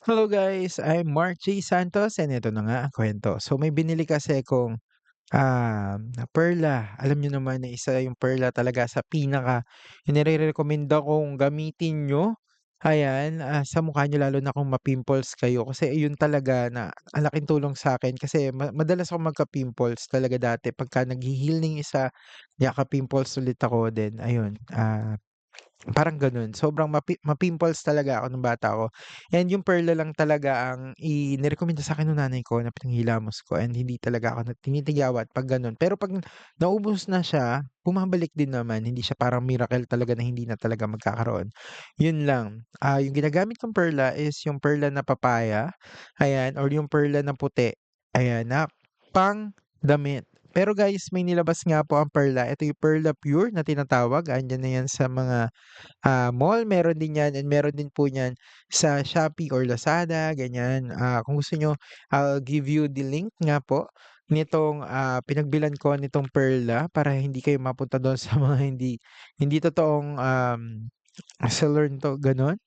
Hello guys, I'm Mark J. Santos and ito na nga ang kwento. So may binili kasi akong na perla. Alam niyo naman na isa yung perla talaga sa pinaka inirerekomenda kong gamitin niyo. Ayan, sa mukha niyo lalo na kung ma-pimples kayo kasi ayun talaga na ang laking tulong sa akin kasi madalas akong magka-pimples talaga dati pagka naghi-heal ng isa, nagkaka-pimples ulit ako din ayun, parang gano'n. Sobrang ma-pimples talaga ako nung bata ako and yung perla lang talaga ang inirekomenda sa'kin nung nanay ko na pinanghilamos ko and hindi talaga ako tinitigyawat 'pag gano'n. Pero 'pag naubos na siya, bumabalik din naman. Hindi siya parang miracle talaga na hindi na talaga magkakaroon. Yun lang, yung ginagamit kong perla is yung perla na papaya, ayan, or yung perla na puti, ayan, na pang-damit. Pero guys, may nilabas nga po ang perla. Ito yung Perla Pure na tinatawag, andiyan na yan sa mga mall meron din 'yan and meron din po niyan sa Shopee or Lazada, ganyan. Kung gusto niyo, I'll give you the link nga po nitong, pinagbilhan ko nitong Perla para hindi kayo mapunta do'n sa mga hindi hindi totoong, seller nito, gano'n.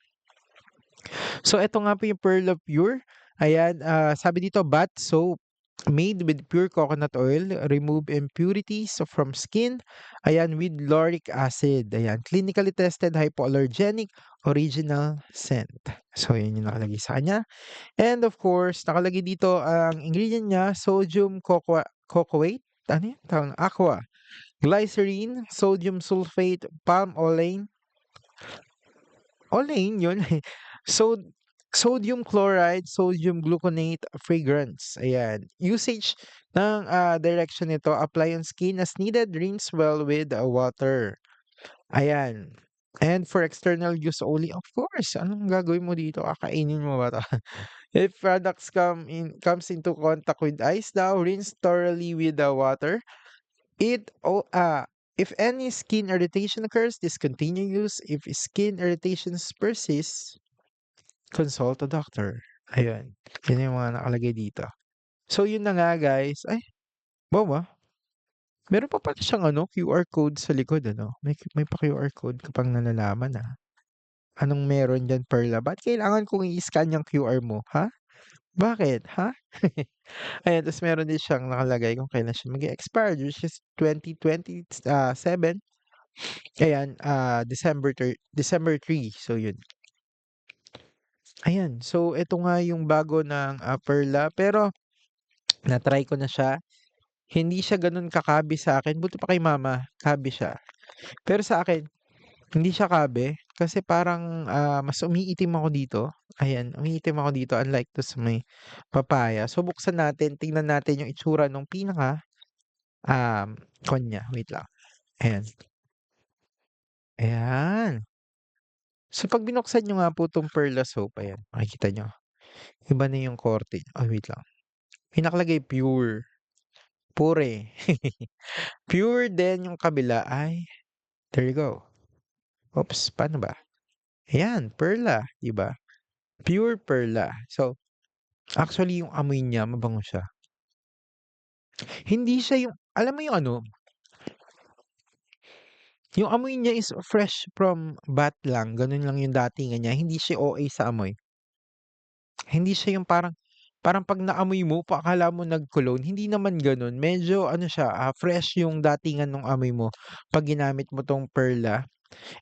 So eto nga po yung Perla Pure, ayan, sabi dito bath soap made with pure coconut oil, remove impurities from skin, ayan, with lauric acid, ayan, clinically tested, hypoallergenic, original scent. So yun yung nakalagay sa kanya. And of course, nakalagay dito ang ingredient niya, sodium cocoate, ano yun? Aqua, glycerine, sodium sulfate, palm olein yun. So, sodium chloride, sodium gluconate, fragrance, ayan. Usage ng, direction nito, apply on skin as needed, rinse well with, water, ayan. And for external use only, of course, anong gagawin mo dito, kakainin mo ba 'to? If products comes into contact with ice daw, rinse thoroughly with the water. It o if any skin irritation occurs, discontinue use. If skin irritations persist, consult a doctor. Ayun, yun yung mga nakalagay dito. So yun na nga guys. Ay, wow, meron pa pala siyang ano, QR code sa likod ano. May pa-QR code ka pang nalalaman, Anong meron diyan, Perla? Ba't kailangan kong i-scan yung QR mo, ha? Bakit, ha? Ayan, ta's meron din siyang nakalagay kung kailan siya mag-e-expire, which is 2027. Ayan, December 3. So yun. Ayan, so ito nga yung bago ng, Perla pero na-try ko na siya. Hindi siya gano'n kakabi sa'kin, buti pa kay mama kabi siya. Pero sa akin, hindi siya kabi kasi parang, mas umiitim ako dito. Ayan, umiitim ako dito unlike dun sa may papaya. So buksan natin, tingnan natin yung itsura nung pinaka, kon niya, wait lang. Ayan, ayan. So 'pag binuksan niyo nga po 'tong Perla soap, ayan, makikita niyo, iba na yung korte niya. Ay, wait lang, may nakalagay pure, pure. Pure din yung kabila ay there you go. Oops, paano ba? Ayan, Perla, 'di ba? Pure Perla. So, actually yung amoy niya mabango siya. Hindi siya yung alam mo yung ano, yung amoy niya is fresh from bath lang, gano'n lang yung datingan niya, hindi siya OA sa amoy. Hindi siya yung parang parang 'pag naamoy mo akala mo nag-cologne, hindi naman gano'n. Medyo ano siya, fresh yung datingan nung amoy mo 'pag ginamit mo 'tong Perla.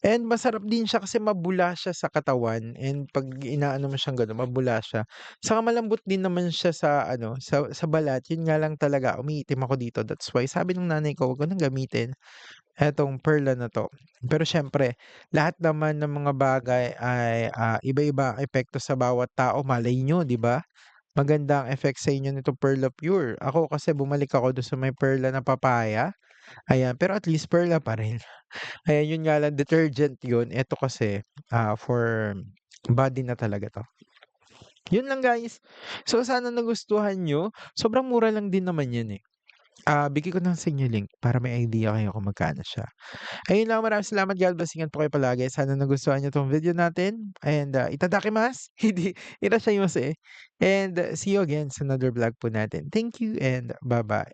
And masarap din siya kasi mabula siya sa katawan and 'pag inaano mo siyang gano'n, mabula siya. Saka malambot din naman siya sa ano, sa balat. Yun nga lang talaga umiitim ako dito. That's why sabi nung nanay ko, "Wag mo nang gamitin etong Perla na 'to." Pero siyempre lahat naman ng mga bagay ay, iba-iba ang epekto sa bawat tao. Malay niyo, 'di ba? Maganda ang effect sa inyo nitong Perla Pure. Ako kasi bumalik ako dun sa may Perla na papaya, ayan. Pero at least Perla pa rin. Ayan, yun nga lang detergent yun, eto kasi, for body na talaga 'to. Yun lang guys. So sana nagustuhan niyo, sobrang mura lang din naman yan, eh. Bigay ko na sa inyo link para may idea kayo kung magkano siya. Ayun lang, maraming salamat, God bless, ingat po kayo palagi. Sana nagustuhan niyo 'tong video natin and, itadakimasu, hindi irashaimase and see you again sa another vlog po natin. Thank you and bye bye.